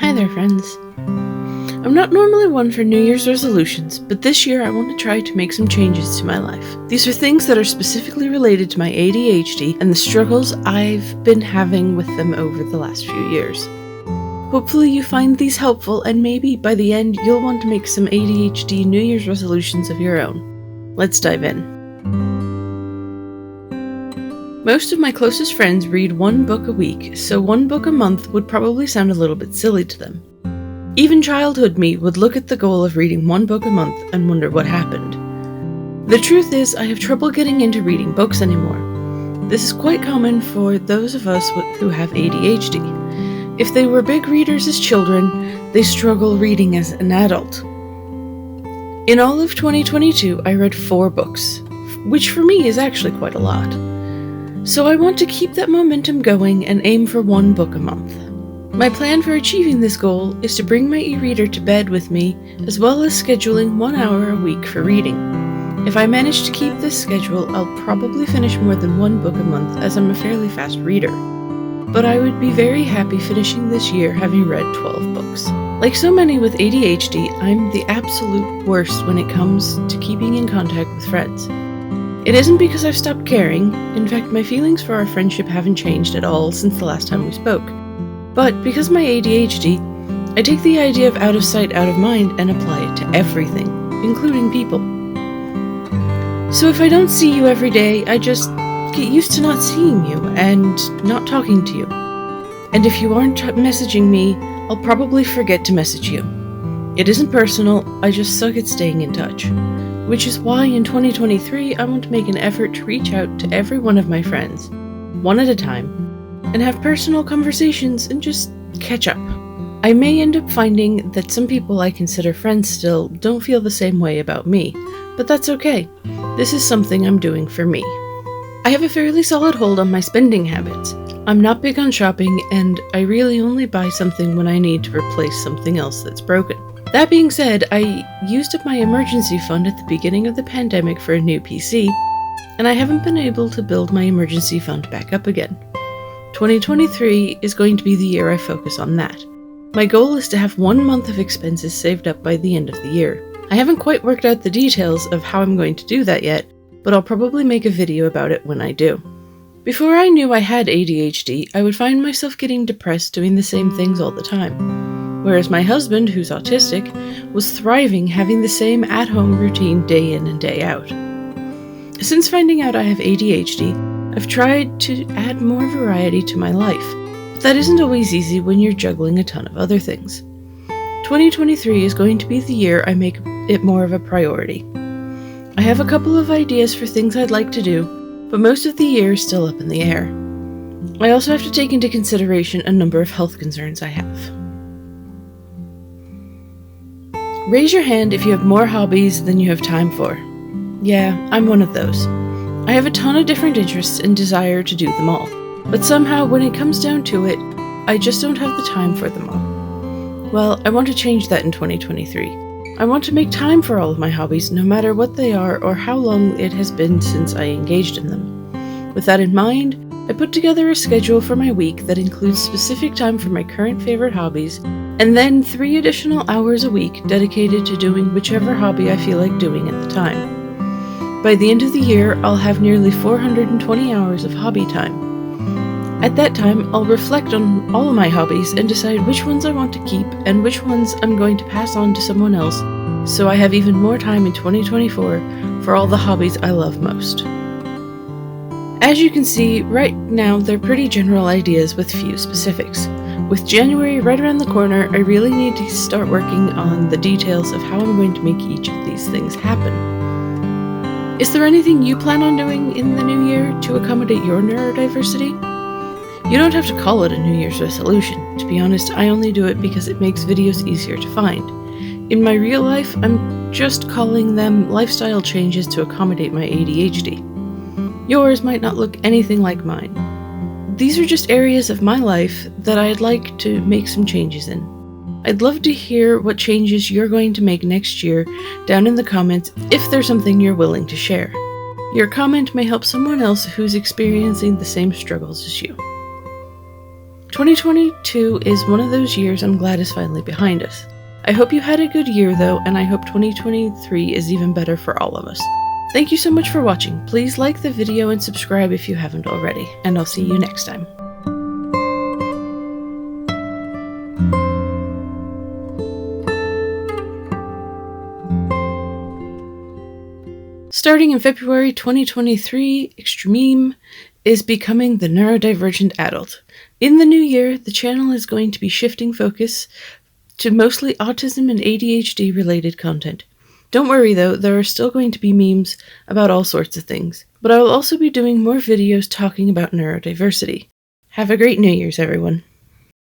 Hi there, friends. I'm not normally one for New Year's resolutions, but this year I want to try to make some changes to my life. These are things that are specifically related to my ADHD and the struggles I've been having with them over the last few years. Hopefully you find these helpful, and maybe by the end you'll want to make some ADHD New Year's resolutions of your own. Let's dive in. Most of my closest friends read one book a week, so one book a month would probably sound a little bit silly to them. Even childhood me would look at the goal of reading one book a month and wonder what happened. The truth is, I have trouble getting into reading books anymore. This is quite common for those of us who have ADHD. If they were big readers as children, they struggle reading as an adult. In all of 2022, I read 4 books, which for me is actually quite a lot. So I want to keep that momentum going and aim for 1 book a month. My plan for achieving this goal is to bring my e-reader to bed with me, as well as scheduling 1 hour a week for reading. If I manage to keep this schedule, I'll probably finish more than 1 book a month, as I'm a fairly fast reader. But I would be very happy finishing this year having read 12 books. Like so many with ADHD, I'm the absolute worst when it comes to keeping in contact with friends. It isn't because I've stopped caring. In fact, my feelings for our friendship haven't changed at all since the last time we spoke. But because of my ADHD, I take the idea of out of sight, out of mind and apply it to everything, including people. So if I don't see you every day, I just get used to not seeing you and not talking to you. And if you aren't messaging me, I'll probably forget to message you. It isn't personal, I just suck at staying in touch. Which is why in 2023, I want to make an effort to reach out to every one of my friends, one at a time, and have personal conversations and just catch up. I may end up finding that some people I consider friends still don't feel the same way about me, but that's okay. This is something I'm doing for me. I have a fairly solid hold on my spending habits. I'm not big on shopping, and I really only buy something when I need to replace something else that's broken. That being said, I used up my emergency fund at the beginning of the pandemic for a new PC, and I haven't been able to build my emergency fund back up again. 2023 is going to be the year I focus on that. My goal is to have 1 month of expenses saved up by the end of the year. I haven't quite worked out the details of how I'm going to do that yet, but I'll probably make a video about it when I do. Before I knew I had ADHD, I would find myself getting depressed doing the same things all the time. Whereas my husband, who's autistic, was thriving having the same at-home routine day in and day out. Since finding out I have ADHD, I've tried to add more variety to my life, but that isn't always easy when you're juggling a ton of other things. 2023 is going to be the year I make it more of a priority. I have a couple of ideas for things I'd like to do, but most of the year is still up in the air. I also have to take into consideration a number of health concerns I have. Raise your hand if you have more hobbies than you have time for. Yeah, I'm one of those. I have a ton of different interests and desire to do them all, but somehow when it comes down to it, I just don't have the time for them all. Well, I want to change that in 2023. I want to make time for all of my hobbies, no matter what they are or how long it has been since I engaged in them. With that in mind, I put together a schedule for my week that includes specific time for my current favorite hobbies, and then 3 additional hours a week dedicated to doing whichever hobby I feel like doing at the time. By the end of the year, I'll have nearly 420 hours of hobby time. At that time, I'll reflect on all of my hobbies and decide which ones I want to keep and which ones I'm going to pass on to someone else, so I have even more time in 2024 for all the hobbies I love most. As you can see, right now they're pretty general ideas with few specifics. With January right around the corner, I really need to start working on the details of how I'm going to make each of these things happen. Is there anything you plan on doing in the new year to accommodate your neurodiversity? You don't have to call it a New Year's resolution. To be honest, I only do it because it makes videos easier to find. In my real life, I'm just calling them lifestyle changes to accommodate my ADHD. Yours might not look anything like mine. These are just areas of my life that I'd like to make some changes in. I'd love to hear what changes you're going to make next year down in the comments if there's something you're willing to share. Your comment may help someone else who's experiencing the same struggles as you. 2022 is one of those years I'm glad is finally behind us. I hope you had a good year though, and I hope 2023 is even better for all of us. Thank you so much for watching. Please like the video and subscribe if you haven't already, and I'll see you next time. Starting in February 2023, Extrmeme is becoming the Neurodivergent Adult. In the new year, the channel is going to be shifting focus to mostly autism and ADHD related content. Don't worry though, there are still going to be memes about all sorts of things, but I will also be doing more videos talking about neurodiversity. Have a great New Year's, everyone.